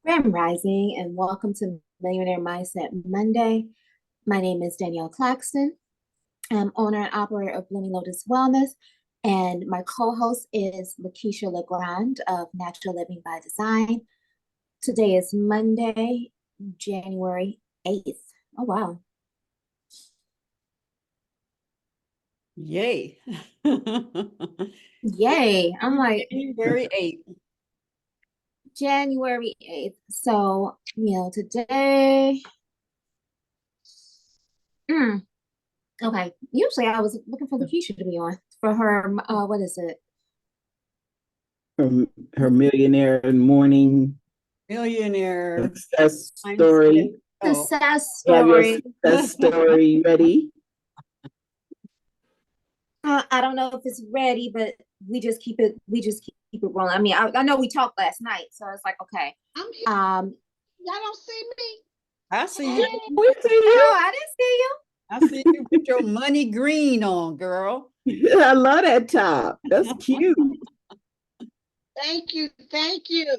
Grand Rising, and welcome to Millionaire Mindset Monday. My name is Danyelle Claxton. I'm owner and operator of Blooming Lotus Wellness, and my co-host is LaKeisha LaGrande of Natural Living by Design. Today is Monday, January 8th. Oh, wow. Yay. Yay. I'm like, January 8th. January 8th. So, today, okay. Usually I was looking for LaKeisha to be on for her, what is it? Her millionaire morning Millionaire success mindset. story. Success You have your story. success story ready? I don't know if it's ready, but we just keep it rolling. I mean, I know we talked last night, so it's like, okay. I'm here. Y'all don't see me. I see you. We see No, you. I didn't see you. I see you with your money green on, girl. I love that top. That's cute. Thank you. Thank you.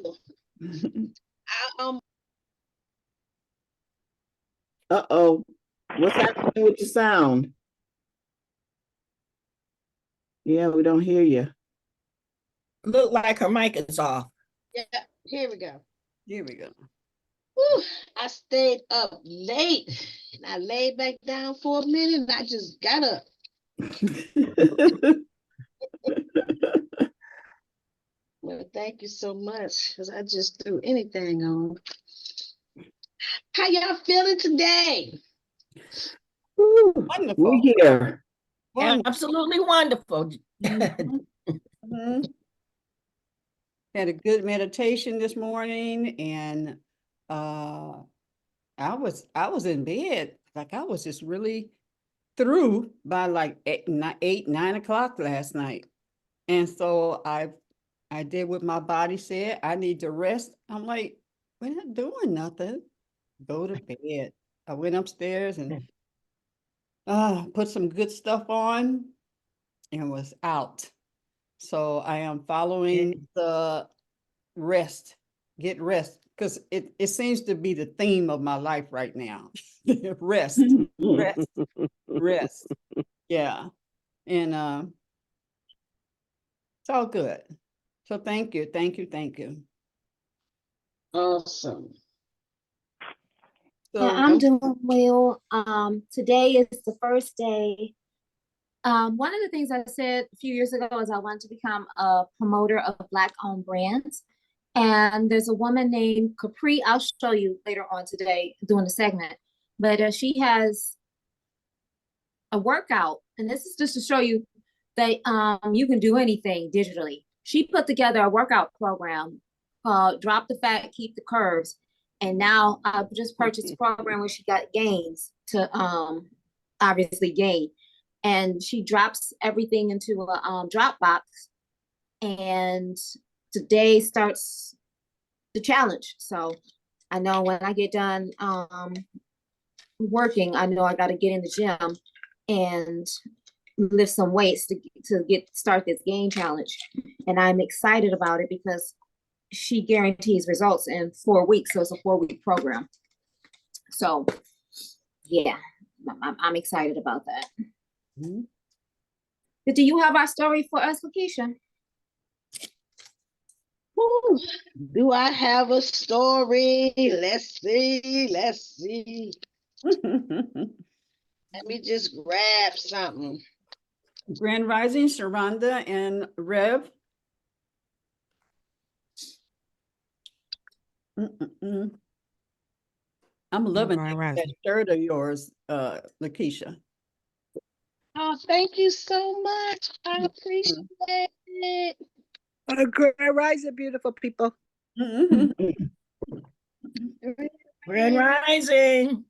Uh-oh. What's happening with your sound? Yeah, we don't hear you. Look like her mic is off. Yeah, here we go. Here we go. Whew, I stayed up late and I laid back down for a minute and I just got up. Well, thank you so much because I just threw anything on. How y'all feeling today? Ooh, Wonderful. we're here. Wonderful. Absolutely wonderful. Mhm. Had a good meditation this morning, and I was in bed, like I was just really through by like 9 o'clock last night. And so I did what my body said. I need to rest. I'm like, we're not doing nothing. Go to bed. I went upstairs and put some good stuff on and was out. So I am following the rest, get rest, because it seems to be the theme of my life right now. Rest, rest, rest. Yeah. And it's all good. So thank you, thank you, thank you. Awesome. Yeah, So I'm doing well. Today is the first day. One of the things I said a few years ago is I wanted to become a promoter of Black-owned brands. And there's a woman named Capri. I'll show you later on today doing the segment. But she has a workout, and this is just to show you that you can do anything digitally. She put together a workout program called Drop the Fat, Keep the Curves. And now I just purchased a program where she got gains to obviously gain. And she drops everything into a Dropbox. And today starts the challenge. So I know when I get done working, I know I got to get in the gym and lift some weights to start this gain challenge. And I'm excited about it because she guarantees results in 4 weeks. So it's a 4-week program. So yeah, I'm excited about that. Mhm. But do you have our story for us, LaKeisha? Whew, do I have a story? Let's see. Let's see. Let me just grab something. Grand Rising, Sharonda and Rev. I'm loving that shirt of yours, LaKeisha. Oh, thank you so much. I appreciate it. Grand Rising, beautiful people. Grand Rising.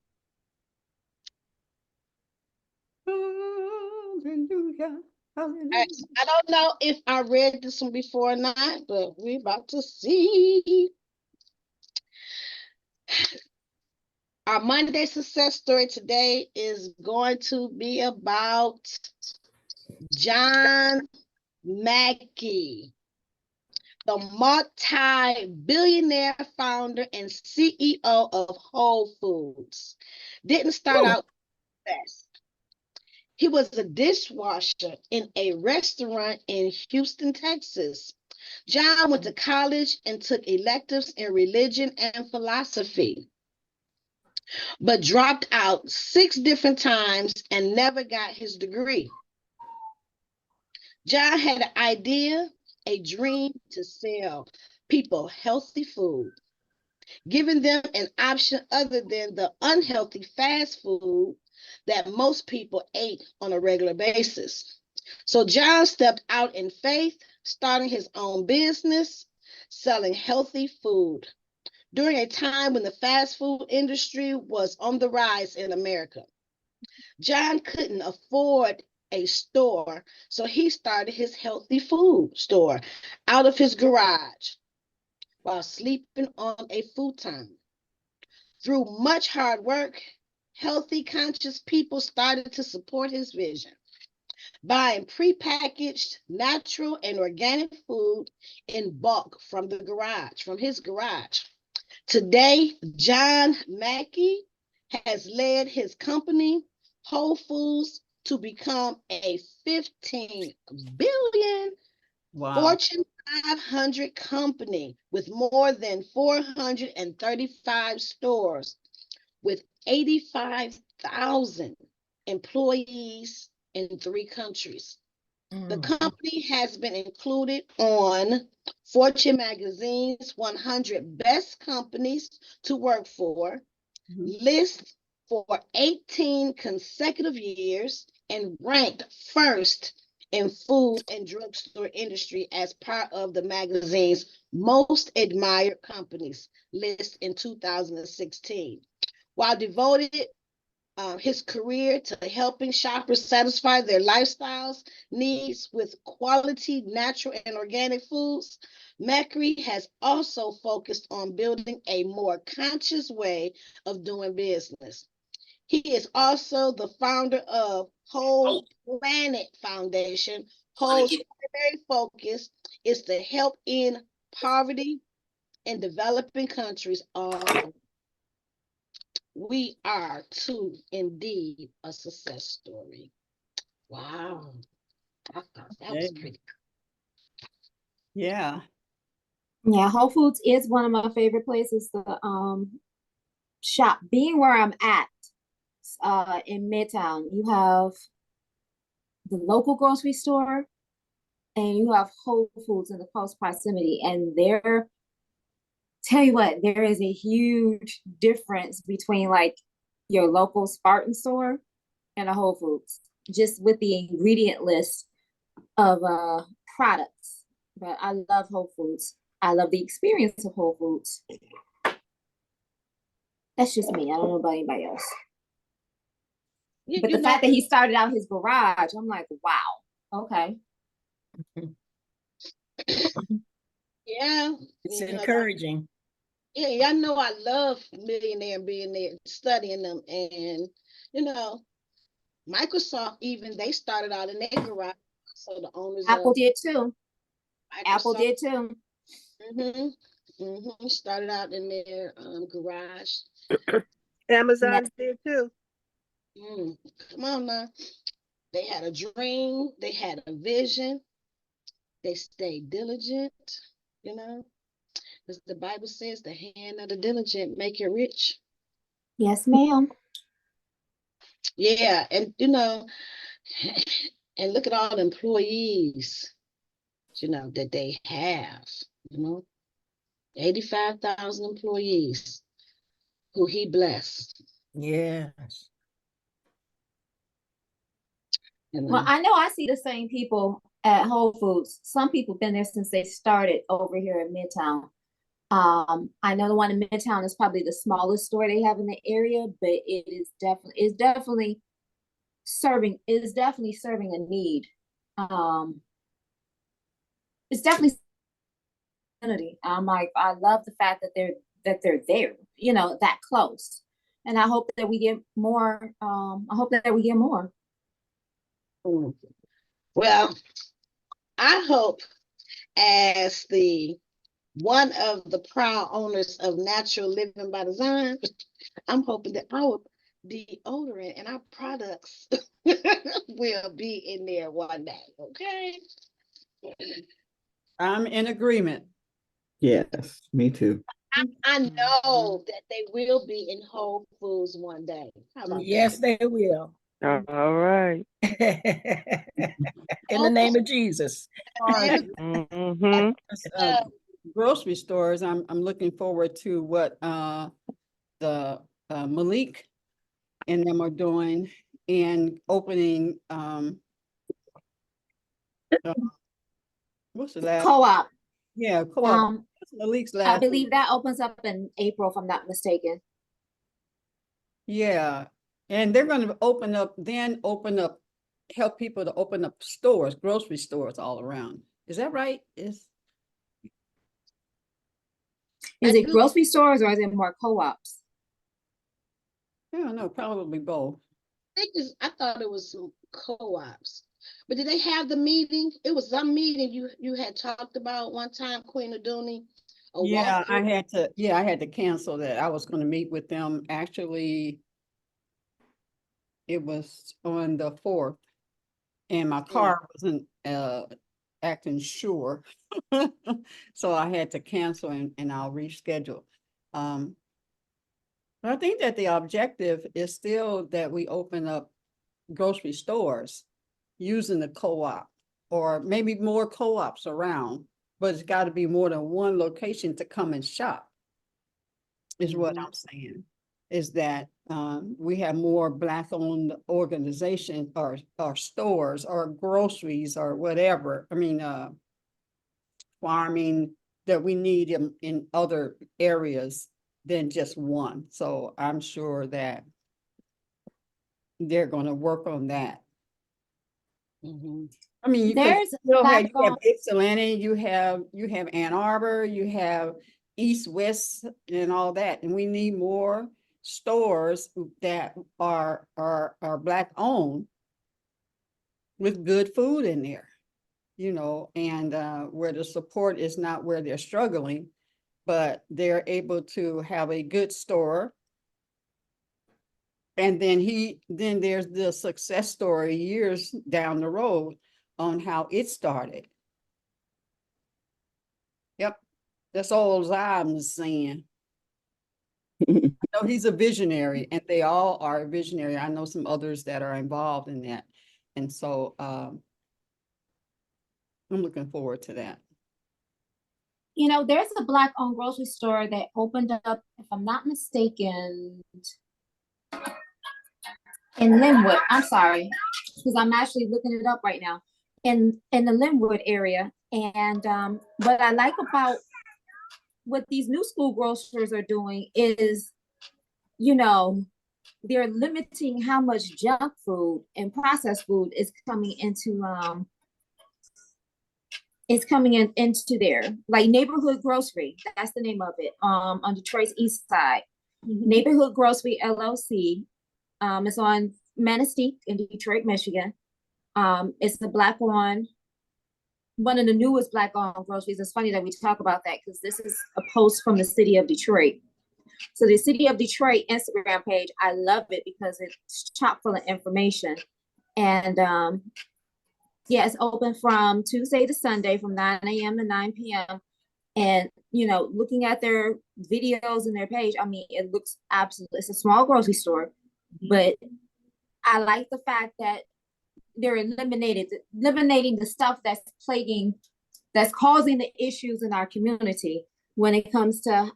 Hallelujah. Hallelujah. I don't know if I read this one before or not, but we're about to see. Our Monday success story today is going to be about John Mackey. the multi-billionaire founder and CEO of Whole Foods. Didn't start out fast. He was a dishwasher in a restaurant in Houston, Texas. John went to college and took electives in religion and philosophy, but dropped out 6 different times and never got his degree. John had an idea, a dream to sell people healthy food, giving them an option other than the unhealthy fast food that most people ate on a regular basis. So John stepped out in faith, starting his own business, selling healthy food during a time when the fast food industry was on the rise in America. John couldn't afford a store, so he started his healthy food store out of his garage while sleeping on a futon. Through much hard work, healthy, conscious people started to support his vision, buying prepackaged, natural, and organic food in bulk from his garage. Today, John Mackey has led his company, Whole Foods, to become a 15 billion Fortune 500 company with more than 435 stores with 85,000 employees in 3 countries. The company has been included on Fortune magazine's 100 best companies to work for list for 18 consecutive years and ranked first in food and drugstore industry as part of the magazine's most admired companies list in 2016. While devoted his career to helping shoppers satisfy their lifestyles needs with quality, natural, and organic foods, Macri has also focused on building a more conscious way of doing business. He is also the founder of Whole Planet Foundation. Whole's primary focus is to help end poverty in developing countries all over. We are too indeed a success story. Wow. I thought that was pretty cool. Yeah. Yeah, Whole Foods is one of my favorite places to shop. Being where I'm at in Midtown, you have the local grocery store and you have Whole Foods in the close proximity, and tell you what, there is a huge difference between like your local Spartan store and a Whole Foods, just with the ingredient list of products. But I love Whole Foods. I love the experience of Whole Foods. That's just me. I don't know about anybody else. But the fact that he started out his garage, I'm like, wow, okay. Yeah. It's encouraging. Yeah, y'all know I love millionaire and billionaire, studying them. And, Microsoft, even they started out in their garage. So the owners Apple did too. Microsoft, Apple did too. Started out in their garage. Amazon did too. Come on now. They had a dream. They had a vision. They stayed diligent, because the Bible says the hand of the diligent make you rich. Yes, ma'am. Yeah, and and look at all the employees, that they have, 85,000 employees who he blessed. Yes. Well, I know I see the same people at Whole Foods. Some people been there since they started over here in Midtown. I know the one in Midtown is probably the smallest store they have in the area, but it is definitely serving a need. It's definitely I'm like, I love the fact that they're there, that close. And I hope that we get more. Well, I hope as the one of the proud owners of Natural Living by Design, I'm hoping that our deodorant and our products will be in there one day. Okay. I'm in agreement. Yes, me too. I know that they will be in Whole Foods one day. How about Yes, they will. All right. In the name of Jesus. that? Mm-hmm. Grocery stores, I'm looking forward to what the Malik and them are doing and opening what's the last? Co-op. Yeah, co-op. That's Malik's I last. believe that opens up in April, if I'm not mistaken. Yeah, and they're going to open up, help people to open up stores, grocery stores all around. Is that right? Is I it do- grocery stores or is it more co-ops? I don't know, probably both. I thought it was some co-ops. But did they have the meeting? It was some meeting you had talked about one time, Queen Aduni. Yeah, I had to cancel that. I was going to meet with them. Actually, it was on the 4th, and my car wasn't acting sure. So I had to cancel and I'll reschedule. But I think that the objective is still that we open up grocery stores using the co-op, or maybe more co-ops around, but it's got to be more than one location to come and shop, is what I'm saying. Is that we have more Black-owned organizations or stores or groceries or whatever. I mean, farming that we need in other areas than just one. So I'm sure that they're going to work on that. I mean, you There's have Black-owned. Ypsilanti, you have Ann Arbor, you have East, West, and all that, and we need more stores that are Black owned with good food in there, and where the support is not where they're struggling, but they're able to have a good store. And then there's the success story years down the road on how it started. Yep, that's all I'm saying. No, he's a visionary, and they all are a visionary. I know some others that are involved in that. And so I'm looking forward to that. There's a Black-owned grocery store that opened up, if I'm not mistaken, in Linwood. I'm sorry, because I'm actually looking it up right now. In the Linwood area. And what I like about what these new school grocers are doing is, they're limiting how much junk food and processed food is coming into into there, like Neighborhood Grocery. That's the name of it. On Detroit's east side, Neighborhood Grocery LLC. It's on Manistee in Detroit, Michigan. It's the Black-owned, one of the newest Black-owned groceries. It's funny that we talk about that because this is a post from the city of Detroit. So the city of Detroit Instagram page, I love it because it's chock full of information. And yeah, it's open from Tuesday to Sunday from 9 a.m. to 9 p.m. And, looking at their videos and their page, I mean, it looks absolutely, it's a small grocery store, but I like the fact that they're eliminating the stuff that's causing the issues in our community when it comes to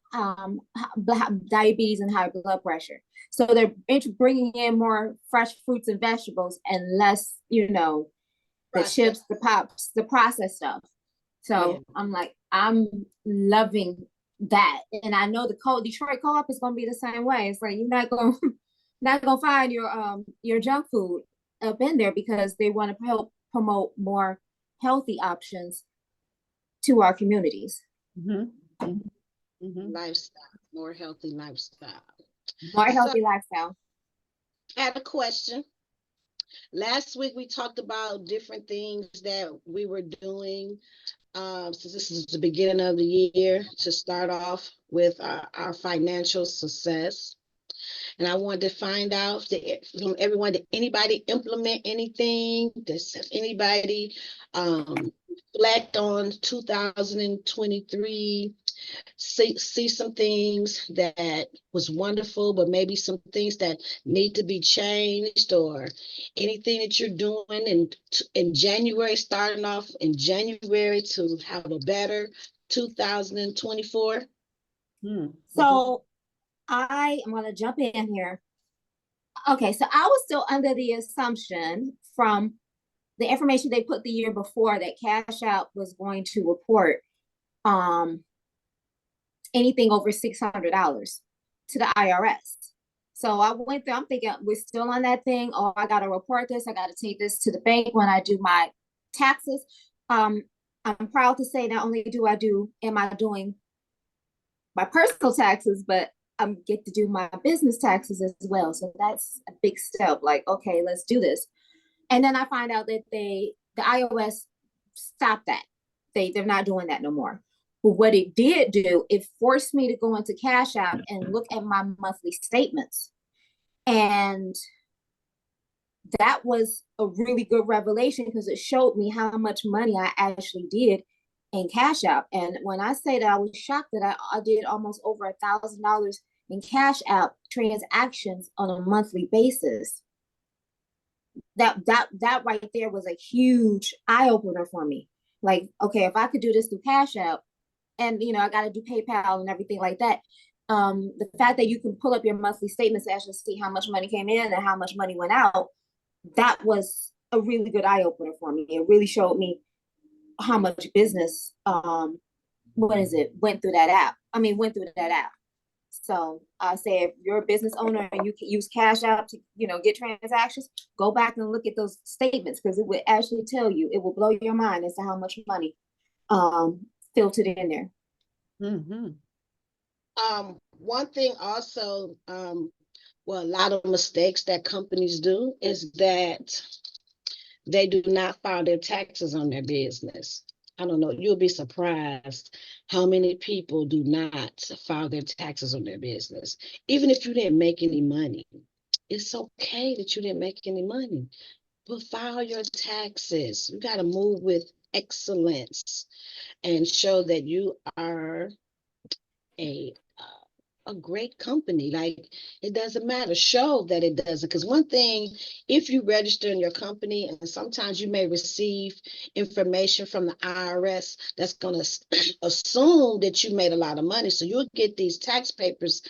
diabetes and high blood pressure. So they're bringing in more fresh fruits and vegetables and less, the chips, the pops, the processed stuff. So yeah. I'm loving that. And I know the Detroit Co-op is going to be the same way. It's like, you're not going to find your junk food up in there because they want to help promote more healthy options to our communities. Lifestyle, more healthy lifestyle. More healthy lifestyle. I had a question. Last week we talked about different things that we were doing since this is the beginning of the year, to start off with our financial success. And I wanted to find out from everyone, did anybody implement anything? Does anybody reflect on 2023? See some things that was wonderful, but maybe some things that need to be changed, or anything that you're doing in January, starting off in January to have a better 2024. So I am going to jump in here. Okay, so I was still under the assumption from the information they put the year before that Cash App was going to report anything over $600 to the IRS. So I went there, I'm thinking we're still on that thing. Oh, I got to report this. I got to take this to the bank when I do my taxes. I'm proud to say not only am I doing my personal taxes, but I get to do my business taxes as well. So that's a big step. Like, okay, let's do this. And then I find out that the IRS stopped that. They're not doing that no more. But what it did do, it forced me to go into Cash App and look at my monthly statements. And that was a really good revelation because it showed me how much money I actually did in Cash App. And when I say that, I was shocked that I did almost over $1,000 in Cash App transactions on a monthly basis. That right there was a huge eye opener for me. Like, okay, if I could do this through Cash App, and I got to do PayPal and everything like that. The fact that you can pull up your monthly statements to actually see how much money came in and how much money went out, that was a really good eye opener for me. It really showed me how much business went through that app. So I say, if you're a business owner and you can use Cash App to get transactions, go back and look at those statements, because it will actually tell you, it will blow your mind as to how much money filtered in there. One thing also, well, a lot of mistakes that companies do is that they do not file their taxes on their business. I don't know, you'll be surprised how many people do not file their taxes on their business. Even if you didn't make any money, it's okay that you didn't make any money, but file your taxes. You got to move with excellence and show that you are a great company. Like, it doesn't matter. Show that it doesn't. Because one thing, if you register in your company, and sometimes you may receive information from the IRS that's going to assume that you made a lot of money. So you'll get these tax papers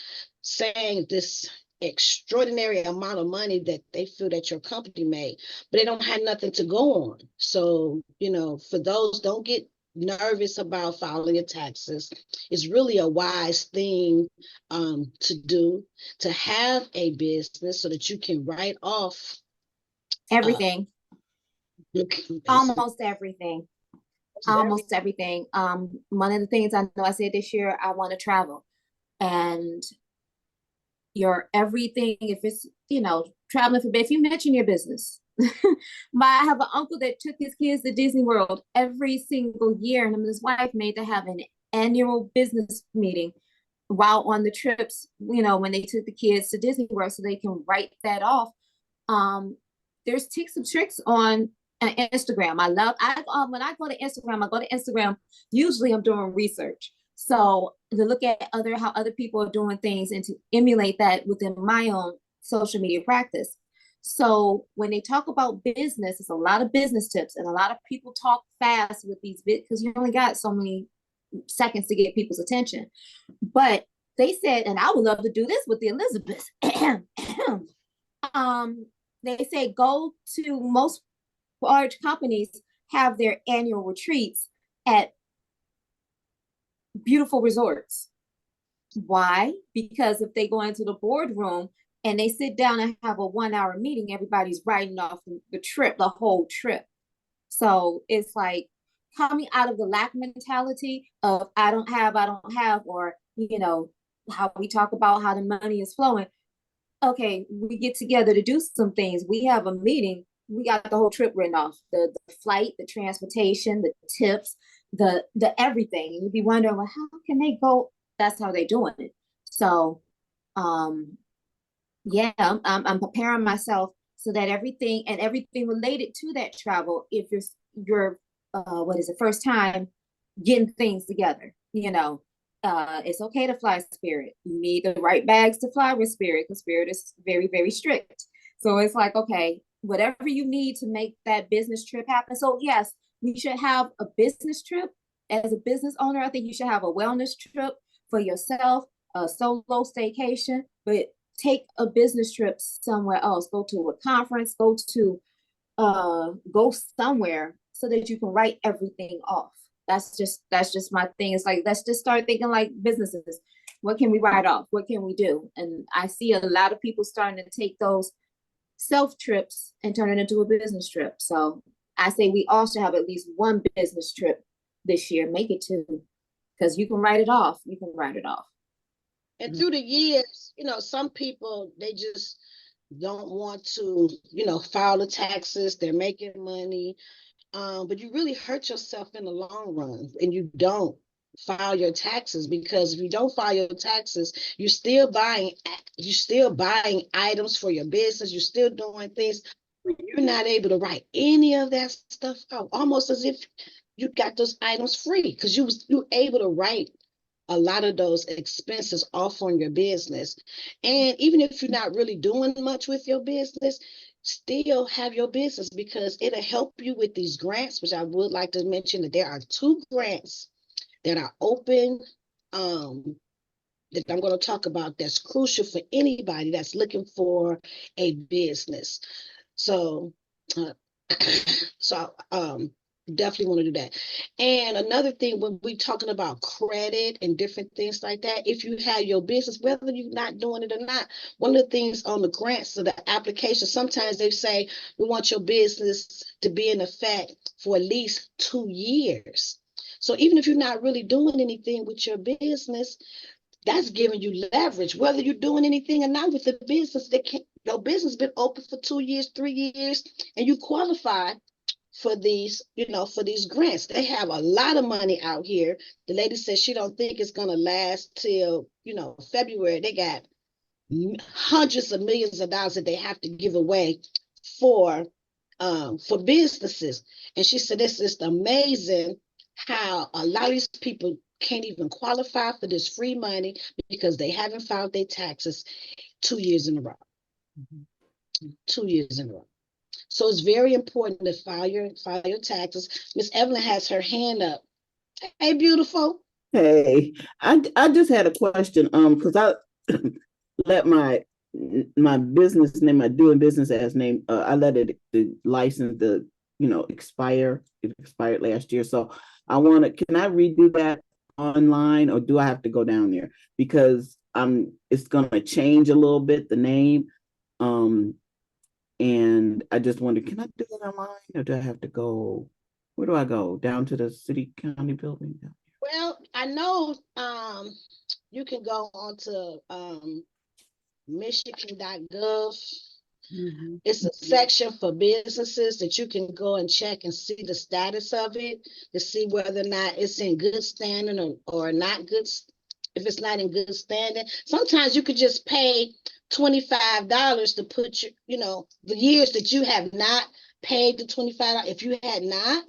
saying this extraordinary amount of money that they feel that your company made, but they don't have nothing to go on. So, for those, don't get nervous about filing your taxes. It's really a wise thing to do, to have a business so that you can write off Everything. Almost everything. Almost everything. One of the things I know I said this year, I want to travel. And your everything, if it's, traveling for, if you mention your business. I have an uncle that took his kids to Disney World every single year, and him and his wife made to have an annual business meeting while on the trips, when they took the kids to Disney World, so they can write that off. There's tips and tricks on Instagram. When I go to Instagram, usually I'm doing research. So to look at how other people are doing things and to emulate that within my own social media practice. So when they talk about business, it's a lot of business tips, and a lot of people talk fast with these because you only got so many seconds to get people's attention. But they said, and I would love to do this with the Elizabeth. They say go to most large companies have their annual retreats at beautiful resorts. Why? Because if they go into the boardroom and they sit down and have a 1-hour meeting, everybody's writing off the whole trip. So it's like coming out of the lack mentality of I don't have, or, how we talk about how the money is flowing. Okay, we get together to do some things. We have a meeting. We got the whole trip written off. The flight, the transportation, the tips, the everything. And you'd be wondering, well, how can they go? That's how they're doing it. So yeah, I'm preparing myself so that everything related to that travel, if you're what is it, first time getting things together, it's okay to fly Spirit. You need the right bags to fly with Spirit, because Spirit is very, very strict. So it's like, okay, whatever you need to make that business trip happen. So yes, we should have a business trip. As a business owner, I think you should have a wellness trip for yourself, a solo staycation, but take a business trip somewhere else. Go to a conference, go somewhere so that you can write everything off. That's just my thing. It's like, let's just start thinking like businesses. What can we write off? What can we do? And I see a lot of people starting to take those self trips and turn it into a business trip. So I say we all should have at least one business trip this year. Make it two, because you can write it off. You can write it off. And through the years, some people, they just don't want to, file the taxes. They're making money. But you really hurt yourself in the long run, and you don't file your taxes, because if you don't file your taxes, you're still buying items for your business. You're still doing things. You're not able to write any of that stuff out, almost as if you got those items free, because you're able to write a lot of those expenses off on your business. And even if you're not really doing much with your business, still have your business, because it'll help you with these grants, which I would like to mention that there are 2 grants that are open, that I'm going to talk about, that's crucial for anybody that's looking for a business. So, definitely want to do that. And another thing, when we're talking about credit and different things like that, if you have your business, whether you're not doing it or not, one of the things on the grants or the application, sometimes they say, we want your business to be in effect for at least 2 years. So even if you're not really doing anything with your business, that's giving you leverage, whether you're doing anything or not with the business. Your business been open for 2 years, 3 years, and you qualify for these, for these grants. They have a lot of money out here. The lady says she don't think it's going to last till, February. They got hundreds of millions of dollars that they have to give away for businesses. And she said, it's just amazing how a lot of these people can't even qualify for this free money because they haven't filed their taxes 2 years in a row. 2 years in a row. So it's very important to file your taxes. Miss Evelyn has her hand up. Hey, beautiful. Hey, I just had a question. Because I let my business name, my doing business as name, I let the license expire. It expired last year. So can I redo that online, or do I have to go down there? Because it's gonna change a little bit, the name. And I just wondered, can I do it online, or do I have to go? Where do I go? Down to the city county building? Well, I know you can go onto michigan.gov. It's a section for businesses that you can go and check and see the status of it, to see whether or not it's in good standing or not good. If it's not in good standing, sometimes you could just pay $25 to put the years that you have not paid the $25. If you had not,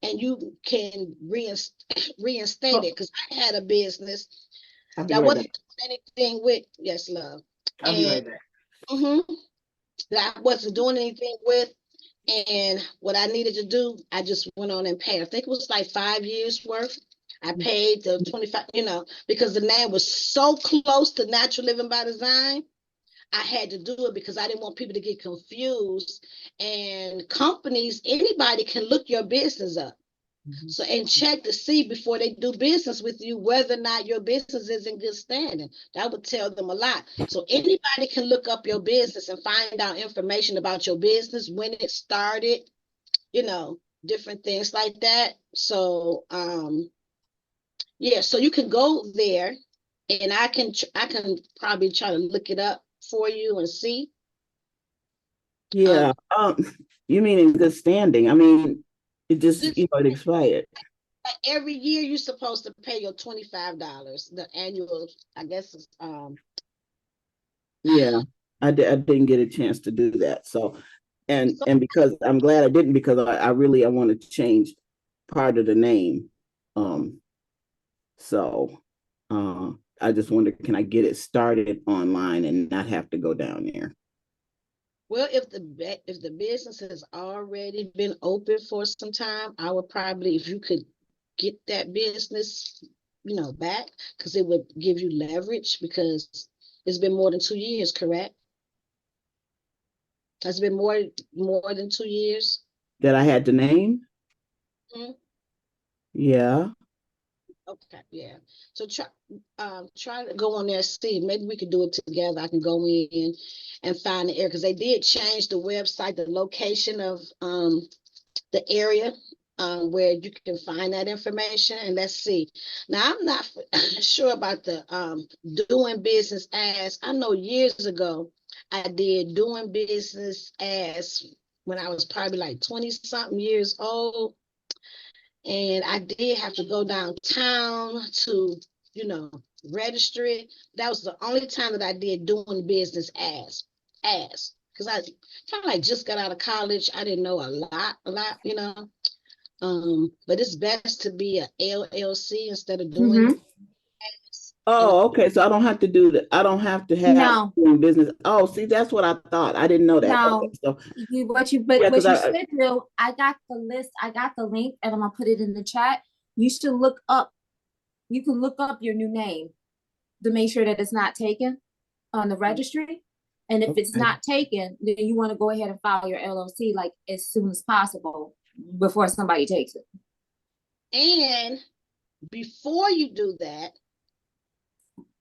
and you can reinstate it, because I had a business that wasn't doing anything with, yes, love. I'll be right back. That I wasn't doing anything with, and what I needed to do, I just went on and paid. I think it was like 5 years worth. I paid the 25, because the name was so close to Natural Living by Design. I had to do it because I didn't want people to get confused. And companies, anybody can look your business up. So, and check to see before they do business with you whether or not your business is in good standing. That would tell them a lot. So anybody can look up your business and find out information about your business, when it started, different things like that. So yeah, so you can go there, and I can probably try to look it up for you and see. Yeah. You mean in good standing? I mean, it just, it expired. Every year you're supposed to pay your $25, the annual, I guess it's Yeah, I didn't get a chance to do that. So, and because I'm glad I didn't, because I really, I wanted to change part of the name. So, I just wondered, can I get it started online and not have to go down there? well, if the business has already been open for some time, I would probably, if you could get that business, back, because it would give you leverage, because it's been more than 2 years, correct? Has it been more than 2 years? That I had the name? Mhm. Yeah. Okay, yeah. So try to go on there, see. Maybe we could do it together. I can go in and find the area, because they did change the website, the location of the area where you can find that information. And let's see. Now I'm not sure about the doing business as. I know years ago I did doing business as when I was probably like 20 something years old. And I did have to go downtown to, register it. That was the only time that I did doing business as, because I kind of like just got out of college. I didn't know a lot. But it's best to be a LLC instead of doing Mm-hmm. as. And Oh, okay. So I don't have to do that. I don't have to have No, doing business. Oh, see, that's what I thought. I didn't know that. Okay, no. so But yeah, what because you should do, I got the list, I got the link, and I'm gonna put it in the chat. You should look up, you can look up your new name to make sure that it's not taken on the registry. And if it's okay. not taken, then you want to go ahead and file your LLC like as soon as possible before somebody takes it. and before you do that,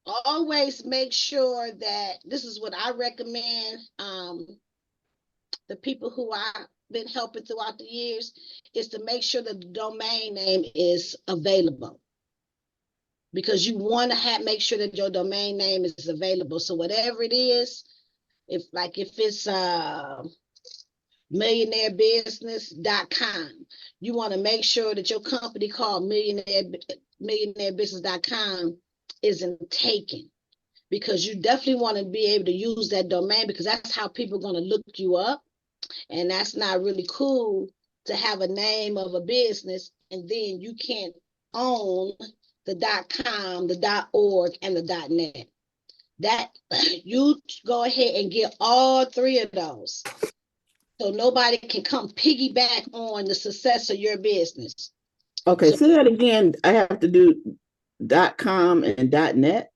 always make sure that this is what I recommend. The people who I've been helping throughout the years is to make sure that the domain name is available, because you want to make sure that your domain name is available. So whatever it is, if it's millionairebusiness.com, you want to make sure that your company called millionairebusiness.com isn't taken, because you definitely want to be able to use that domain, because that's how people are going to look you up. And that's not really cool to have a name of a business and then you can't own the .com, the .org, and the .net. That you go ahead and get all three of those, so nobody can come piggyback on the success of your business. Okay, So say that again. I have to do .com and .net.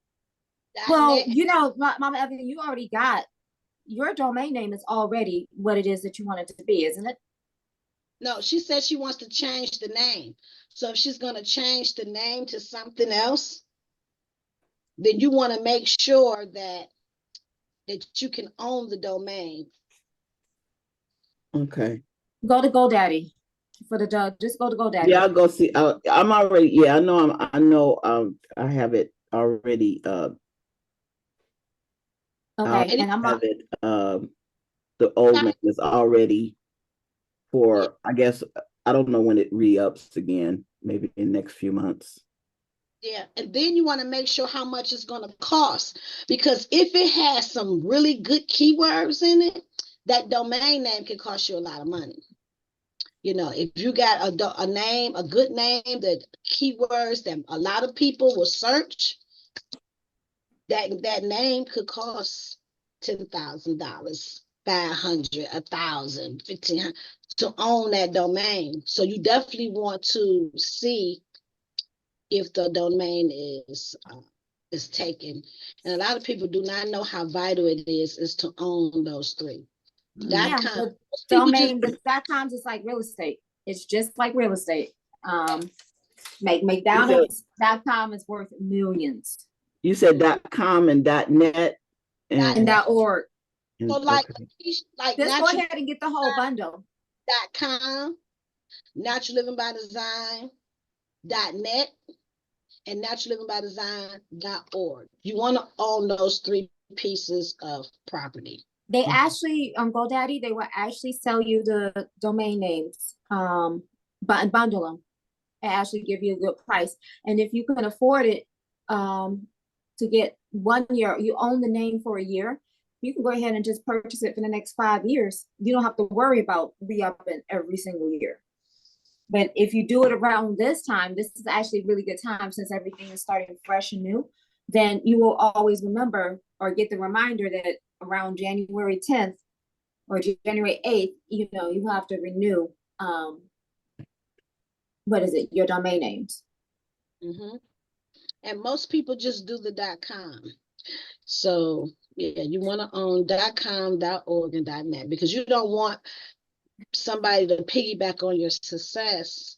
Well, .net, Mama Evan, you already got your domain name is already what it is that you want it to be, isn't it? no, she said she wants to change the name. So if she's going to change the name to something else, then you want to make sure that you can own the domain. Okay. Go to GoDaddy for the dog. Just go to GoDaddy. Yeah, I'll go see. I'm already. Yeah, I know. I know. I have it already. Okay, I and I'm have it. The old name is already Yeah, for. I guess I don't know when it re-ups again. Maybe in the next few months. yeah. And then you want to make sure how much it's going to cost, because if it has some really good keywords in it, that domain name can cost you a lot of money. If you got a name, a good name, that keywords that a lot of people will search, that name could cost $10,000, 500, 1,000, 1,500 to own that domain. So you definitely want to see if the domain is taken. And a lot of people do not know how vital it is to own those three. yeah, .com. the People just domain, the .com is like real estate. It's just like real estate. McDonald's.com is worth millions. You said .com and .net And and, .org. so okay. Just go ahead and get the whole bundle. .com, Natural Living by Design, .net, and naturallivingbydesign.org. You want to own those three pieces of property. They actually on GoDaddy, they will actually sell you the domain names, but bundle them. and actually give you a good price. And if you can afford it, to get 1 year, you own the name for a year, you can go ahead and just purchase it for the next 5 years. You don't have to worry about re-upping every single year. But if you do it around this time, this is actually a really good time since everything is starting fresh and new, then you will always remember or get the reminder that around January 10th or January 8th, you have to renew, your domain names. Mm-hmm. And most people just do the .com. So yeah, you want to own .com, .org, and .net, because you don't want somebody to piggyback on your success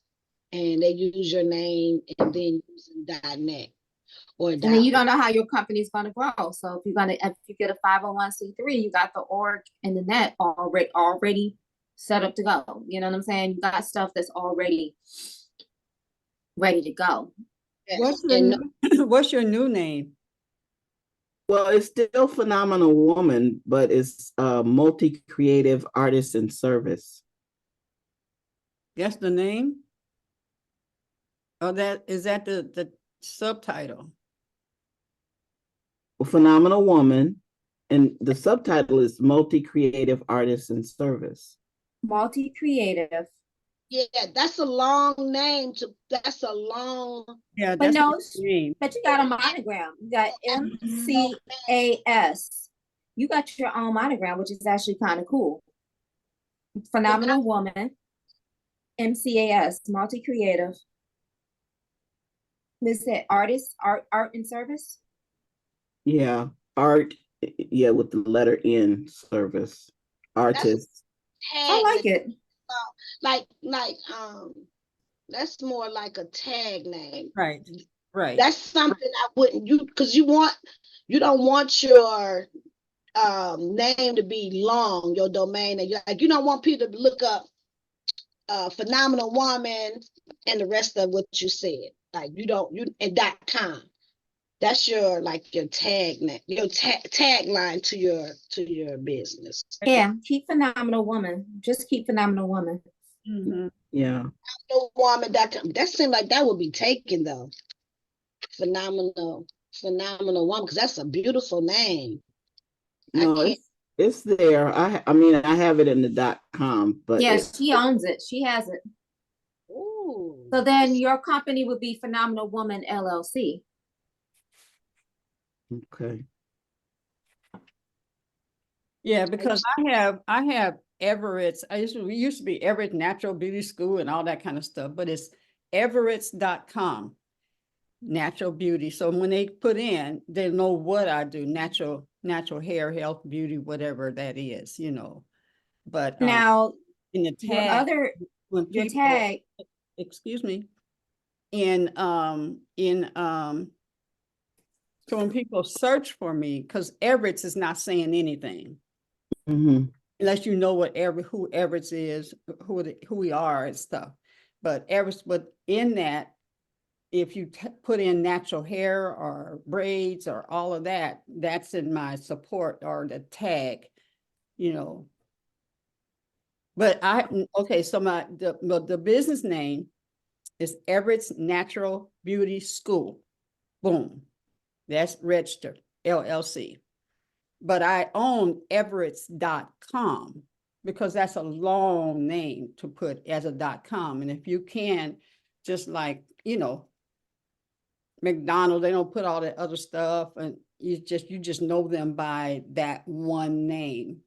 and they use your name and then using .net or And then you don't know how your company's going to grow. So if you get a 501c3, you got the org and the net already set up to go. You know what I'm saying? You got stuff that's already ready to go. What's Yes. what's your new name? Well, it's still Phenomenal Woman, but it's multi-creative artist and service. That's the name? Oh, is that the subtitle? Phenomenal Woman, and the subtitle is Multi-Creative Artist and Service. Multi-creative. Yeah, that's a long name. That's a long. Yeah, But that's no, the name. but you got a monogram. You got MCAS. You got your own monogram, which is actually kind of cool. Phenomenal Woman, MCAS, multi-creative. This said art and service. Yeah, art. Yeah, with the letter N, service. Artist. I like it. Like that's more like a tag name. Right. That's something I wouldn't because you don't want your name to be long, your domain, and you don't want people to look up Phenomenal Woman and the rest of what you said. Like and .com. That's your tagline to your business. Yeah, keep Phenomenal Woman. Just keep Phenomenal Woman. Mm-hmm. Yeah. Woman.com. That seemed like that would be taken though. Phenomenal Woman, because that's a beautiful name. No, it's there. I mean, I have it in the .com, but yes, she owns it. She has it. Ooh. So then your company would be Phenomenal Woman LLC. Okay. Yeah, because I have Everett's. We used to be Everett Natural Beauty School and all that kind of stuff, but it's Everett's.com, natural beauty. So when they put in, they know what I do, natural hair, health, beauty, whatever that is, But now in the tag, your tag, excuse me, so when people search for me, because Everett's is not saying anything. Mm-hmm. Unless you know who Everett's is, who we are and stuff. But in that, if you put in natural hair or braids or all of that, that's in my support or the tag, But so the business name is Everett's Natural Beauty School. Boom. That's registered, LLC. But I own Everett's.com because that's a long name to put as a .com. And if you can, just like, McDonald's, they don't put all that other stuff, and you just know them by that one name.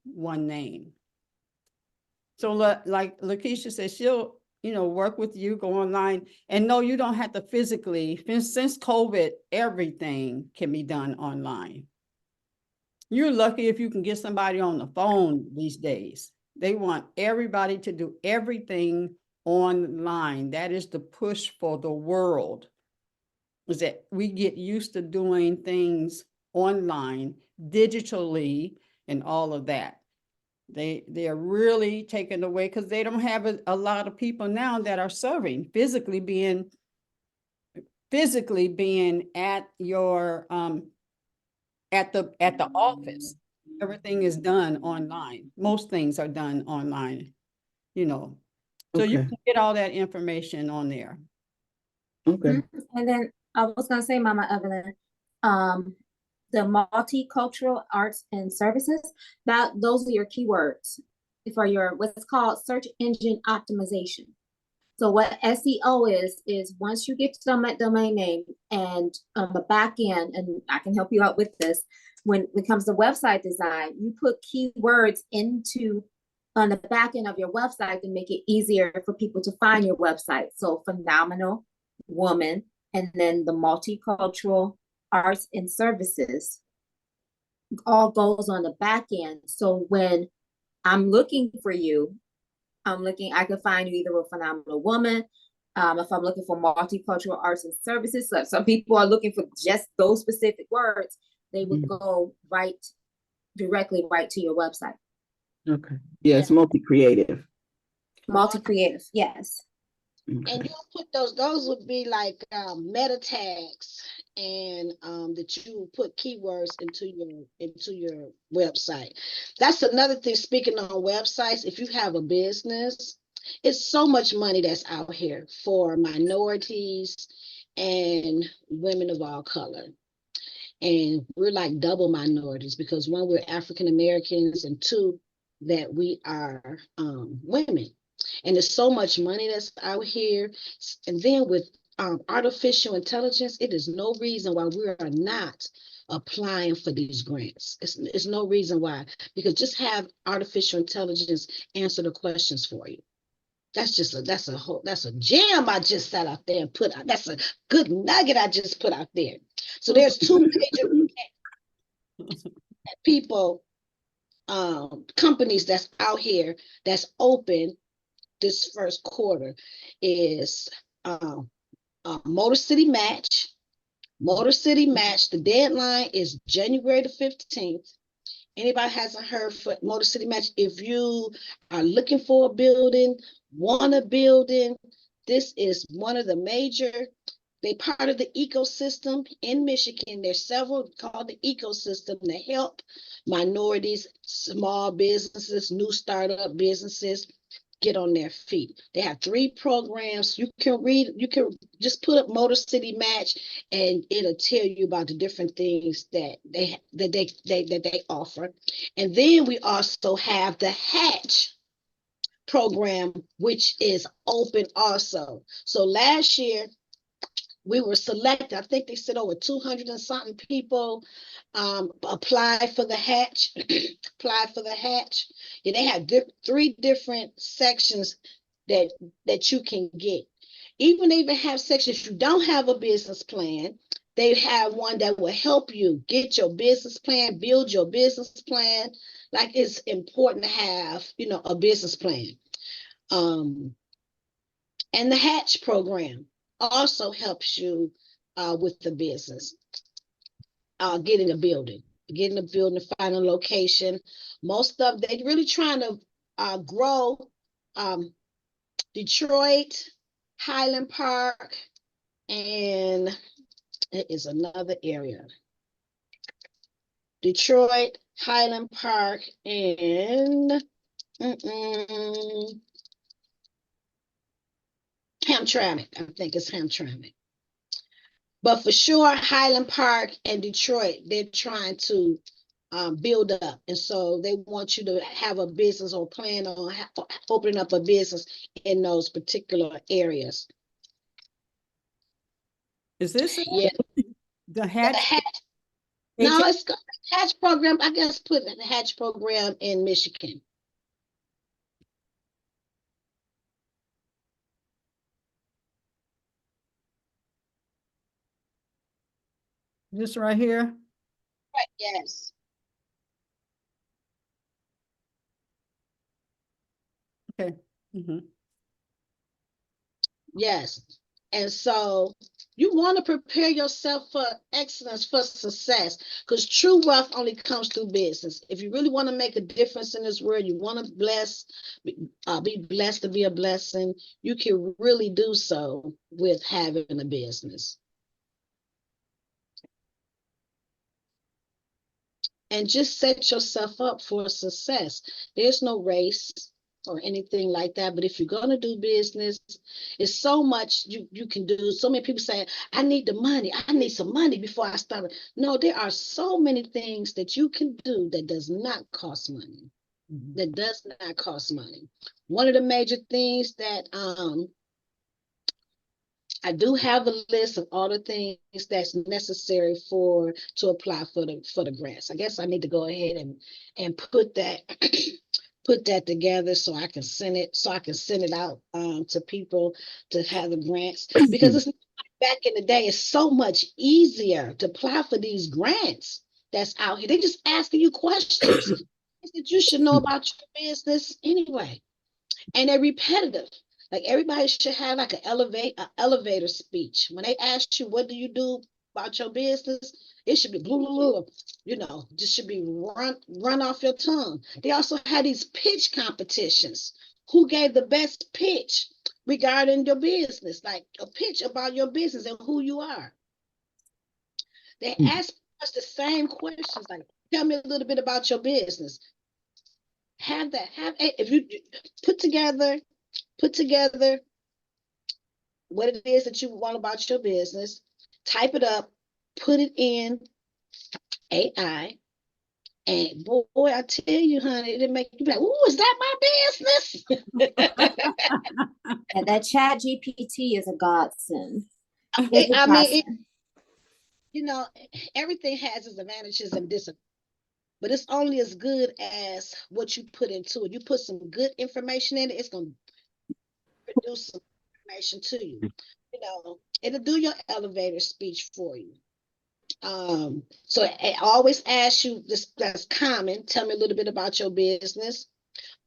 So like LaKeisha said, she'll, work with you, go online, and no, you don't have to physically, since COVID, everything can be done online. You're lucky if you can get somebody on the phone these days. They want everybody to do everything online. That is the push for the world, is that we get used to doing things online, digitally, and all of that. They are really taken away because they don't have a lot of people now that are serving, physically being at your at the office. Everything is done online. Most things are done online, So you can get all that information on there. Okay. And then I was gonna say, Mama Evelyn, um, the multicultural arts and services, that those are your keywords for your what's called search engine optimization. So what SEO is once you get to the domain name and on the back end, and I can help you out with this, when it comes to website design, you put keywords into on the back end of your website to make it easier for people to find your website. So phenomenal woman, and then the multicultural arts and services all goes on the back end. So when I'm looking for you, I can find you either a phenomenal woman. If I'm looking for multicultural arts and services, so some people are looking for just those specific words, they would go directly right to your website. Okay. Yeah, it's multi-creative. Multi-creative, yes. And Okay. you'll put those would be like meta tags, and that you put keywords into your website. That's another thing. Speaking on websites, if you have a business, it's so much money that's out here for minorities and women of all color. And we're like double minorities because one, we're African Americans, and two, that we are women. And there's so much money that's out here. And then with artificial intelligence, it is no reason why we are not applying for these grants. It's no reason why, because just have artificial intelligence answer the questions for you. That's a gem I just sat out there and put out. That's a good nugget I just put out there. So there's two major people, companies that's out here that's open this first quarter is Motor City Match. Motor City Match, the deadline is January the 15th. Anybody hasn't heard for Motor City Match, if you are looking for a building, want a building, this is one of the major, they part of the ecosystem in Michigan. There's several called the ecosystem that help minorities, small businesses, new startup businesses get on their feet. They have 3 programs. You can just put up Motor City Match and it'll tell you about the different things that they offer. And then we also have the Hatch program, which is open also. So last year we were selected. I think they said over 200 and something people apply for the Hatch. Apply for the Hatch. Yeah, they have 3 different sections that you can get. They even have sections if you don't have a business plan. They have one that will help you get your business plan, build your business plan. Like, it's important to have, a business plan. And the Hatch program also helps you with the business, getting a building, find a location. Most of they really trying to grow Detroit, Highland Park, and it is another area. Detroit, Highland Park, and Hamtramck. I think it's Hamtramck. But for sure, Highland Park and Detroit, they're trying to build up. And so they want you to have a business or plan on opening up a business in those particular areas. Is this it? Yeah. The Hatch? No, it's the Hatch program. I guess put the Hatch program in Michigan. This right here? Right, yes. Okay. Mm-hmm. Yes. And so you want to prepare yourself for excellence, for success, because true wealth only comes through business. If you really want to make a difference in this world, you want to be blessed to be a blessing, you can really do so with having a business. And just set yourself up for success. There's no race. or anything like that. But if you're going to do business, it's so much you can do. So many people say, I need the money. I need some money before I start. No, there are so many things that you can do that does not cost money. That does not cost money. One of the major things that I do have a list of all the things that's necessary to apply for the grants. I guess I need to go ahead and put that put that together so I can send it out to people to have the grants, because it's back in the day, it's so much easier to apply for these grants that's out here. They just asking you questions that you should know about your business anyway, and they're repetitive. Like everybody should have like an elevator speech. When they ask you, what do you do about your business? It should be blah, blah, blah. Just should be run off your tongue. They also had these pitch competitions. Who gave the best pitch regarding your business? Like a pitch about your business and who you are. They ask us the same questions, like, tell me a little bit about your business. If you put together what it is that you want about your business, type it up, put it in AI, and boy, I tell you, honey, it'll make you be like, "Ooh, is that my business?" And that Chat GPT is a godsend. Everything has its advantages and disadvantages, but it's only as good as what you put into it. You put some good information in it, it's going to produce some information to you. It'll do your elevator speech for you. So I always ask you this, that's common. Tell me a little bit about your business.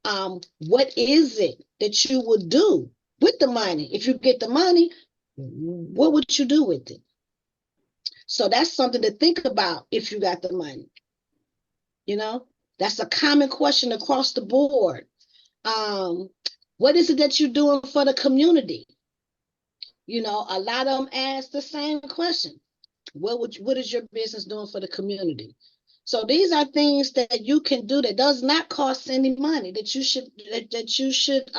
What is it that you would do with the money? If you get the money, what would you do with it? So that's something to think about if you got the money. That's a common question across the board. What is it that you're doing for the community? A lot of them ask the same question. What is your business doing for the community? So these are things that you can do that does not cost any money that you should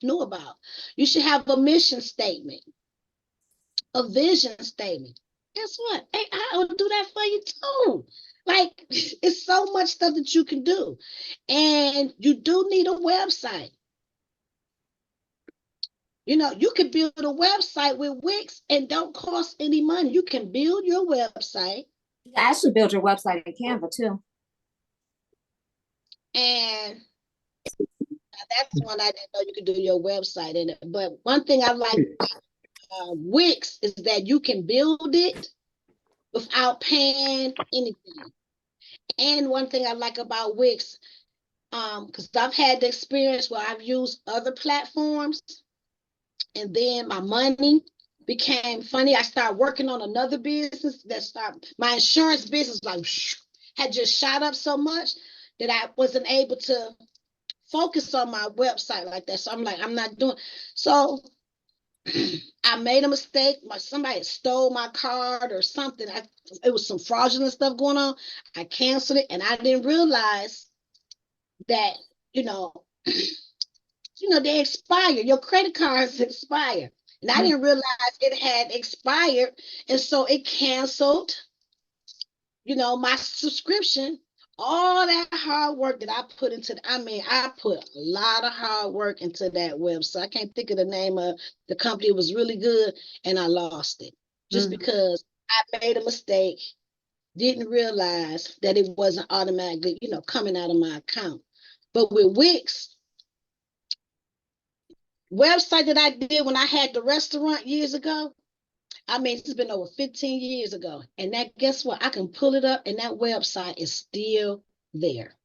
know about. You should have a mission statement, a vision statement. Guess what? AI will do that for you too. Like, it's so much stuff that you can do. And you do need a website. You can build a website with Wix and don't cost any money. You can build your website. You can actually build your website in Canva too. And that's one I didn't know you could do your website in it. But one thing I like Wix is that you can build it without paying anything. And one thing I like about Wix, because I've had the experience where I've used other platforms, and then my money became funny. I started working on another business my insurance business had just shot up so much that I wasn't able to focus on my website like that. So I'm like, I'm not doing. So I made a mistake. Somebody stole my card or something. It was some fraudulent stuff going on. I canceled it, and I didn't realize that, they expire. Your credit cards expire. And I didn't realize it had expired. And so it canceled, my subscription. All that hard work that I put into I put a lot of hard work into that website. I can't think of the name of the company. It was really good, and I lost it just because I made a mistake, didn't realize that it wasn't automatically, coming out of my account. But with Wix, website that I did when I had the restaurant years ago, it's been over 15 years ago. And that, guess what? I can pull it up, and that website is still there.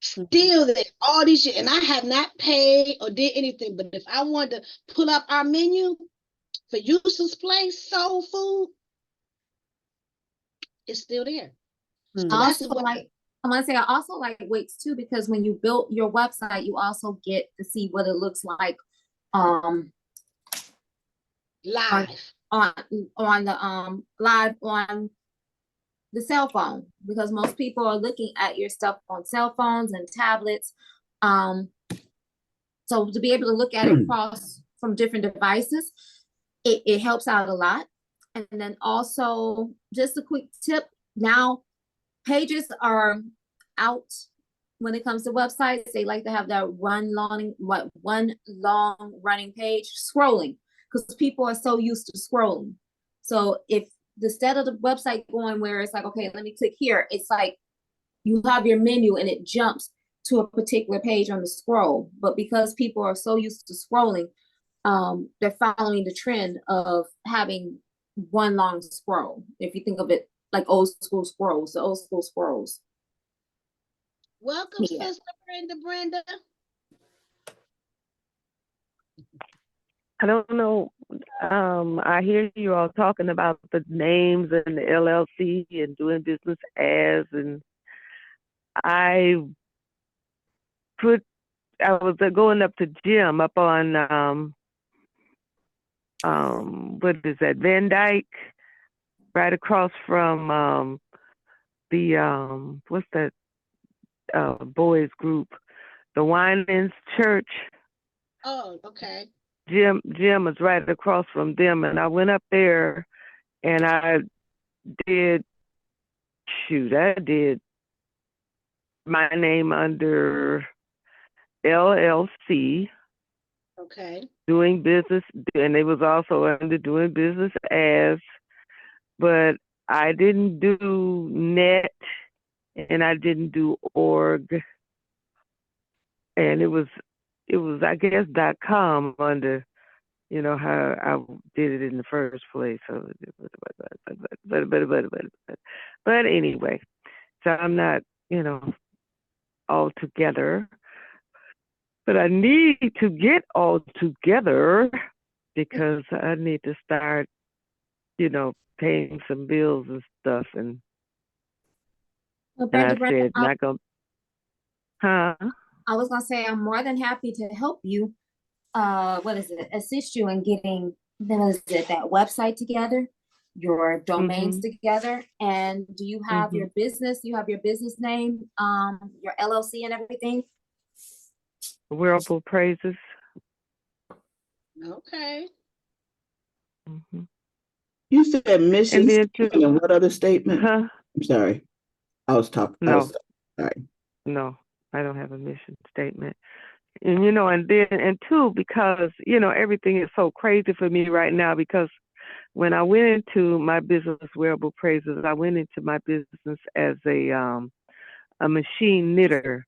Still there all these years. And I have not paid or did anything. But if I wanted to pull up our menu for Eustace Place Soul Food, it's still there. So I also like Wix too, because when you build your website, you also get to see what it looks like live on the live on the cell phone, because most people are looking at your stuff on cell phones and tablets. Um, so to be able to look at it across from different devices, it helps out a lot. And then also just a quick tip, now pages are out when it comes to websites. They like to have that one long running page scrolling, because people are so used to scrolling. So if instead of the website going where it's like, okay, let me click here, it's like you have your menu and it jumps to a particular page on the scroll. But because people are so used to scrolling, they're following the trend of having one long scroll. If you think of it like old school scrolls, the old school scrolls. Welcome, Yeah. Sister Brenda. I don't know. I hear you all talking about the names and the LLC and doing business as, and I was going up to Jim up on what is that, Van Dyke, right across from the what's that boys group, the Winans Church. Oh, okay. Jim is right across from them, and I went up there and I did my name under LLC, Okay. doing business, and it was also under doing business as, but I didn't do net and I didn't do org, and it was I guess .com under, you know, how I did it in the first place. So, but anyway, so I'm not, you know, all together, but I need to get all together because I need to start, you know, paying some bills and stuff. And Well, I Brenda, said, not gonna, huh? I was gonna say I'm more than happy to help you. Assist you in getting that website together, your domains together. And do you have your business? You have your business name, your LLC and everything? Wearable Praises. Okay. You said mission And then statement and what other statement? huh? I'm sorry. I was talking. No. Sorry. No, I don't have a mission statement. And, you know, and two, because, you know, everything is so crazy for me right now, because when I went into my business, Wearable Praises, I went into my business as a machine knitter.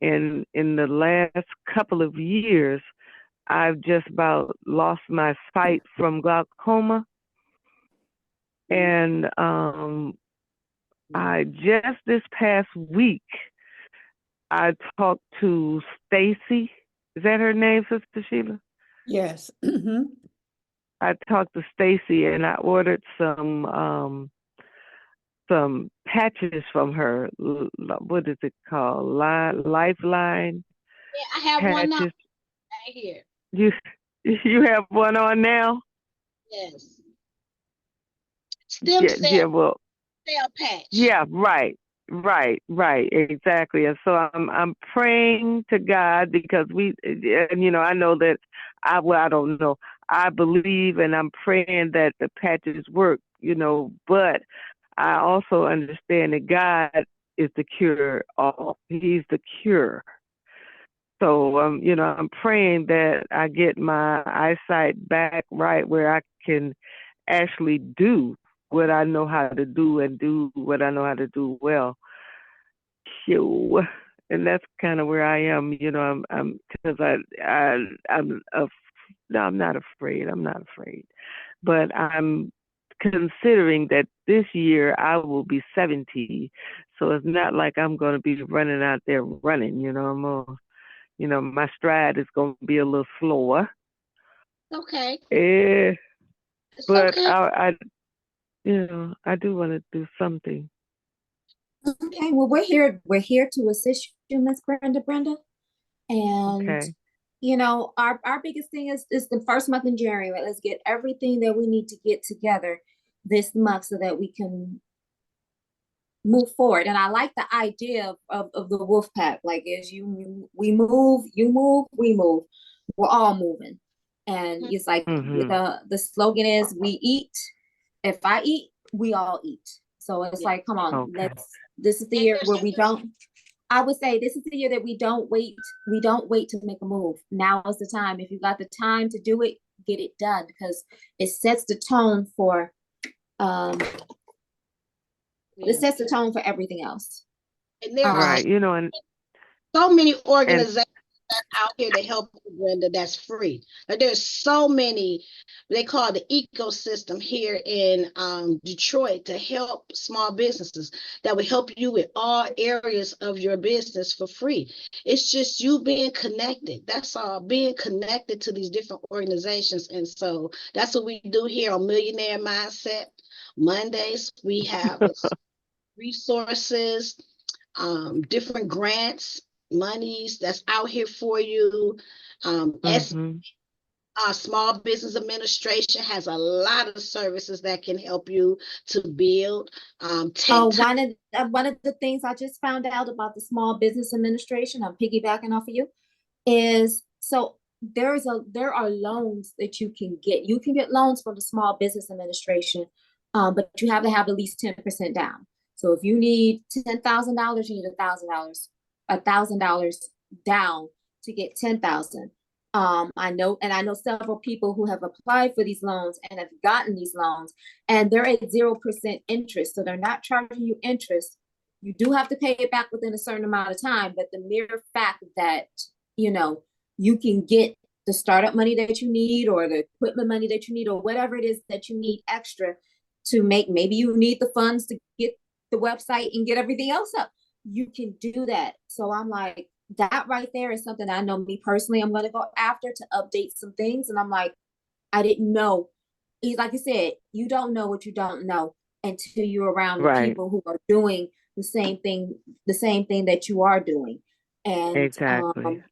And in the last couple of years, I've just about lost my sight from glaucoma. And I just this past week, I talked to Stacy. Is that her name, Sister Sheila? Yes. I talked to Stacy and I ordered some patches from her. What is it called? Lifeline Yeah, I have one now patches. right here. You have one on now? Yes. Stem Well, cell patch. yeah, right, exactly. And so I'm praying to God, because and you know, I know that I don't know. I believe and I'm praying that the patches work, you know, but I also understand that God is the cure all. He's the cure. So you know, I'm praying that I get my eyesight back right, where I can actually do what I know how to do and do what I know how to do well. And that's kind of where I am, you know. I'm because no, I'm not afraid. I'm not afraid, but I'm considering that this year I will be 70, so it's not like I'm going to be running out there running. You know, you know, my stride is going to be a little slower. Okay. But okay. I you know, I do want to do something. Okay, well, we're here to assist you, Miss Brenda. And Okay. you know, our biggest thing is the first month in January. Right? Let's get everything that we need to get together this month so that we can move forward. And I like the idea of the wolf pack. Like as we move, you move, we move. We're all moving. And it's like Mm-hmm. the slogan is we eat. If I eat, we all eat. So it's Yeah. like, come on, Okay. this is the And year where we don't, I would say this is the year that we don't wait to make a move. Now is the time. If you got the time to do it, get it done, because it sets the tone for yeah. it sets the tone for everything else. And there are Right. You know, and so many organizations out here to help you, Brenda, that's free. Like, there's so many, they call it the ecosystem here in Detroit, to help small businesses that will help you with all areas of your business for free. It's just you being connected. That's all, being connected to these different organizations. And so that's what we do here on Millionaire Mindset. Mondays, we have resources, different grants, monies that's out here for you. mm-hmm. Small Business Administration has a lot of services that can help you to build. Oh, TikTok. one of the things I just found out about the Small Business Administration, I'm piggybacking off of you, is so there are loans that you can get. You can get loans from the Small Business Administration, but you have to have at least 10% down. So if you need $10,000, you need $1,000 down to get 10,000. I know several people who have applied for these loans and have gotten these loans, and they're at 0% interest. So they're not charging you interest. You do have to pay it back within a certain amount of time, but the mere fact that, you can get the startup money that you need, or the equipment money that you need, or whatever it is that you need extra to make, maybe you need the funds to get the website and get everything else up. You can do that. So I'm like, that right there is something I know, me personally, I'm going to go after to update some things. And I'm like, I didn't know. Like you said, you don't know what you don't know until you're around the Right. people who are doing the same thing that you are doing. And, Exactly.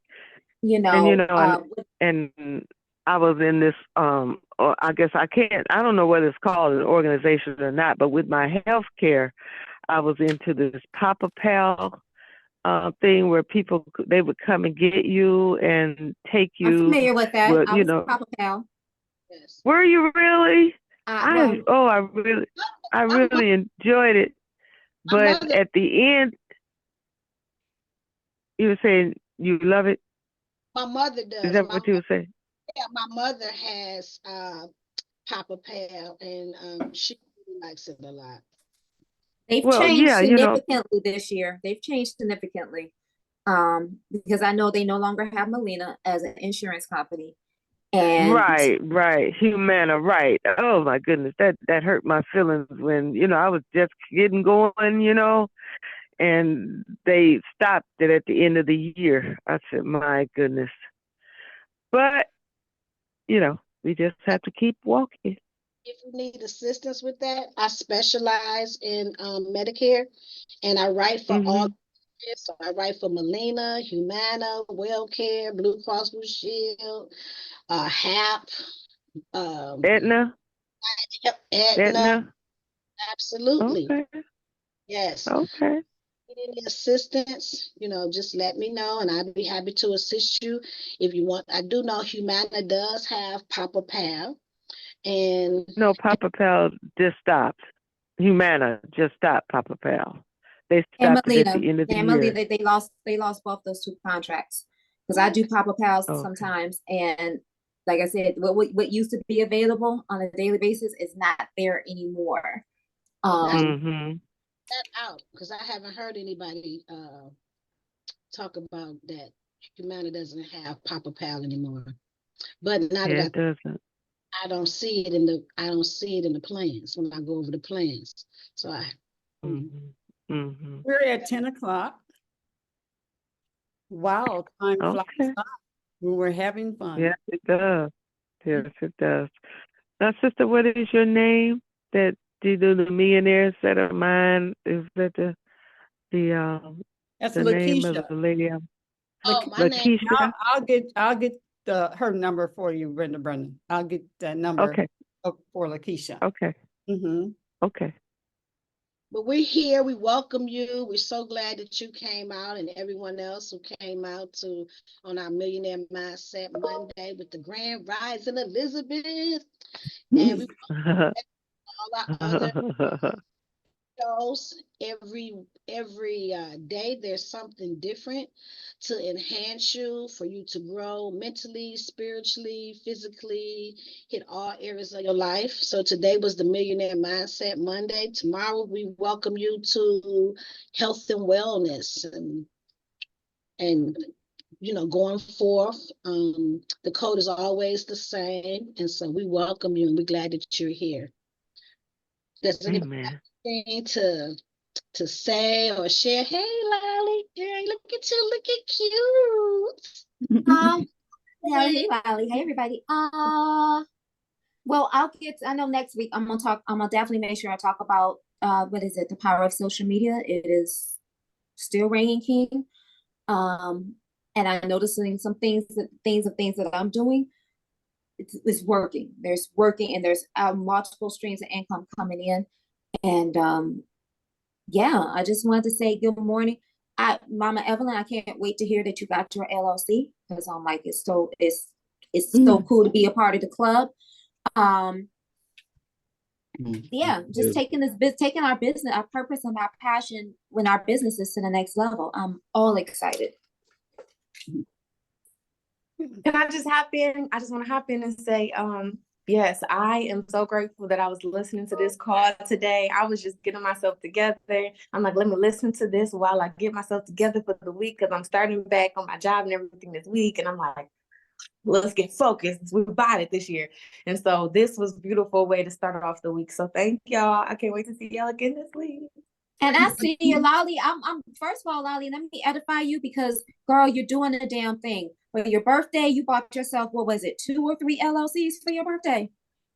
you And you know, know, and I was in this or I guess I don't know whether it's called an organization or not, but with my health care, I was into this Papa Pal thing where they would come and get you and take I'm you. familiar with that. Well, I was Papa Pal. Yes. were you really? Well, I really enjoyed it. My But mother, at the end, you were saying you love it. my mother Is does. that what you were saying? My mother has Papa Pal, and she really likes it a lot. they've Well, changed yeah, significantly this year. They've changed significantly. Because I know they no longer have Molina as an insurance company. And right. Humana, right. Oh my goodness, that hurt my feelings when, I was just getting going, and they stopped it at the end of the year. I said, my goodness. But, we just have to keep walking. If you need assistance with that, I specialize in Medicare, and I write for all. Mm-hmm. So I write for Molina, Humana, WellCare, Blue Cross Blue Shield, HAP, Aetna? Aetna. Aetna? Absolutely. Okay. Yes. Okay. Need any assistance, just let me know, and I'd be happy to assist you if you want. I do know Humana does have Papa Pal, and No, Papa Pal just stopped. Humana just stopped Papa Pal. They stopped it at the end of the year. they lost both those two contracts, because I do Papa Pals Okay. sometimes, and like I said, what used to be available on a daily basis is not there anymore. Mm-hmm. that out, because I haven't heard anybody talk about that. Humana doesn't have Papa Pal anymore, but now Yeah, that it doesn't. I don't see it in the plans when I go over the plans. So Mm-hmm. Mm-hmm. We're at 10 o'clock. Wow, time flies Okay. by when we're having fun. Yes, it does. Yes, it does. Now, sister, what is your name? That you do the millionaire set of mine? Is that the That's name of LaKeisha. the lady? my name, LaKeisha. I'll get her number for you, Brenda. I'll get that number Okay. for LaKeisha. Okay. Mm-hmm. Okay. But we're here. We welcome you. We're so glad that you came out and everyone else who came out to on our Millionaire Mindset Monday with the Grand Rising Elizabeth. And we all our other shows every day. There's something different to enhance you, for you to grow mentally, spiritually, physically, hit all areas of your life. So today was the Millionaire Mindset Monday. Tomorrow we welcome you to health and wellness and going forth. The code is always the same, and so we welcome you and we're glad that you're here. Does anybody have anything to say or share? Hey, Lolly, girl, look at you, looking cute. Yeah, hey Lolly, hey everybody. Well, I know next week I'm gonna definitely make sure I talk about what is it, the power of social media. It is still reigning king. And I'm noticing some things that I'm doing. It's working. There's working, and there's multiple streams of income coming in. And yeah, I just wanted to say good morning. Mama Evelyn, I can't wait to hear that you got your LLC, because I'm like, it's so cool to be a part of the club. Yeah, just taking our business, our purpose and our passion when our businesses to the next level. I'm all excited. Can I just hop in? I just want to hop in and say, yes, I am so grateful that I was listening to this call today. I was just getting myself together. I'm like, let me listen to this while I get myself together for the week, because I'm starting back on my job and everything this week. And I'm like, let's get focused. We bought it this year. And so this was a beautiful way to start off the week. So thank y'all. I can't wait to see y'all again this week. And I see you, Lolly. I'm first of all, Lolly, let me edify you, because girl, you're doing a damn thing. For your birthday, you bought yourself, what was it, 2 or 3 LLCs for your birthday?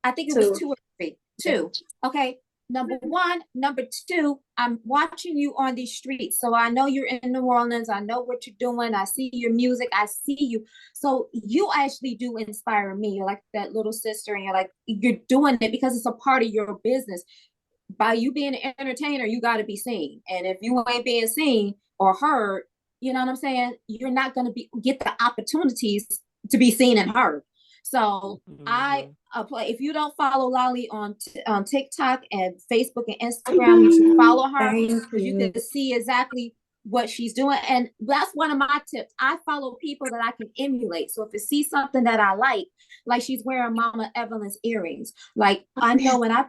I think it was 2 or 3. 2. Okay. Number 1. Number 2, I'm watching you on these streets. So I know you're in New Orleans. I know what you're doing. I see your music. I see you. So you actually do inspire me. You're like that little sister, and you're doing it because it's a part of your business. By you being an entertainer, you got to be seen. And if you ain't being seen or heard, you know what I'm saying? You're not going to get the opportunities to be seen and heard. So I apply. If you don't follow Lolly on TikTok and Facebook and Instagram, you should follow her, because you can see exactly what she's doing. And that's one of my tips. I follow people that I can emulate. So if you see something that I like she's wearing Mama Evelyn's earrings. Like, I know when I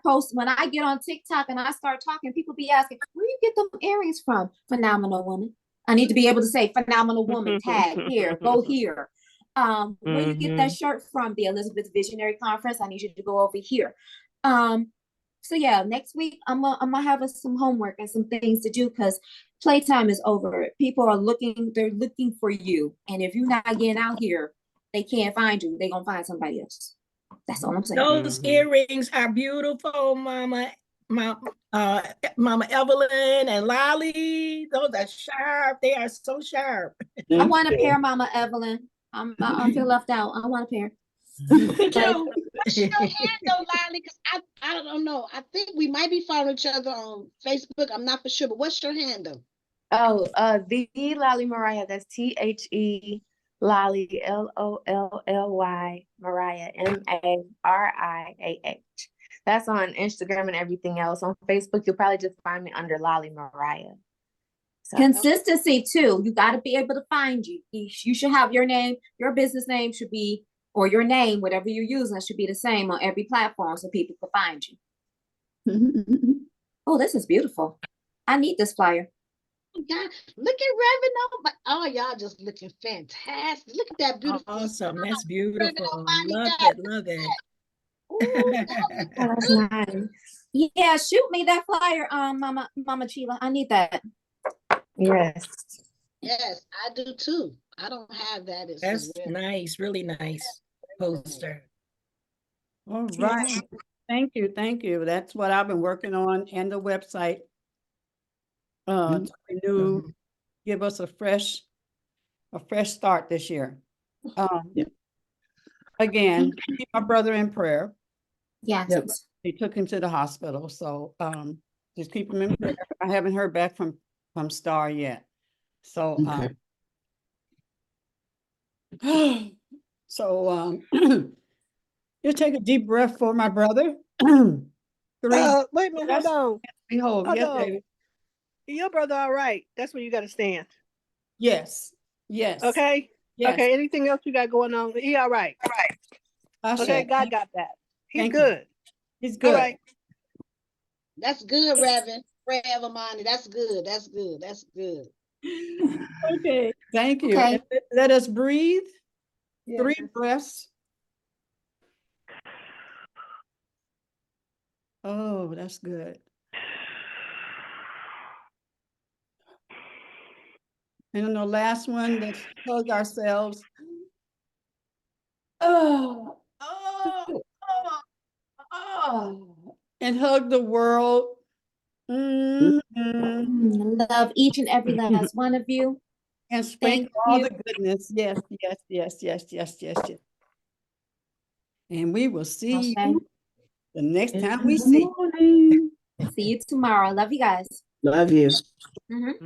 get on TikTok and I start talking, people be asking, where you get them earrings from? Phenomenal woman. I need to be able to say phenomenal woman, tag here, go here. Where you get that shirt from? The Elizabeth Visionary Conference. I need you to go over here. So yeah, next week I'm gonna have some homework and some things to do, because playtime is over. People are they're looking for you. And if you're not getting out here, they can't find you. They're gonna find somebody else. That's all I'm saying. Those earrings are beautiful, Mama Evelyn and Lolly. Those are sharp. They are so sharp. I want a pair, Mama Evelyn. I feel left out. I want a pair. What's your handle, Lolly? Because I don't know. I think we might be following each other on Facebook. I'm not for sure, but what's your handle? Oh, the Lolly Mariah. That's THE Lolly LOLLY Mariah MARIAH. That's on Instagram and everything else. On Facebook, you'll probably just find me under Lolly Mariah. So. Consistency too. You got to be able to find you. You should have your name. Your business name should be, or your name, whatever you're using, should be the same on every platform so people can find you. Oh, this is beautiful. I need this flyer. God, look at Reverend. Oh, y'all just looking fantastic. Look at that beautiful. Awesome. That's beautiful. Love it. Love it. Ooh, that's nice. Yeah, shoot me that flyer, Mama Sheila. I need that. Yes. Yes, I do too. I don't have that. That's nice. Really nice poster. All right. Yeah. Thank you. Thank you. That's what I've been working on, and the website to renew, give us a fresh start this year. Again, keep my brother in prayer. Yes. They took him to the hospital. So Just keep them in prayer. I haven't heard back from Star yet. So, you take a deep breath for my brother. 3. Wait a minute, hold on. Behold, Hold yes, on. baby. Your brother, all right. That's where you got to stand. Yes, yes. Okay. Yes. Okay. Anything else you got going on? He all right. Okay. God got that. He's good. He's good. All right. That's good, Reverend. Money. That's good. That's good. That's good. Okay. Thank you. Okay. And let us breathe. Yes. 3 breaths. Oh, that's good. And then the last one, let's hug ourselves. Oh, and hug the world. Love each and every last one of you. And sprinkle Thank all you. the goodness. Yes, yes, yes, yes, yes, yes, yes. And we will see Okay. you the next time In we the see. morning. See you tomorrow. Love you guys. Love you. Mhm.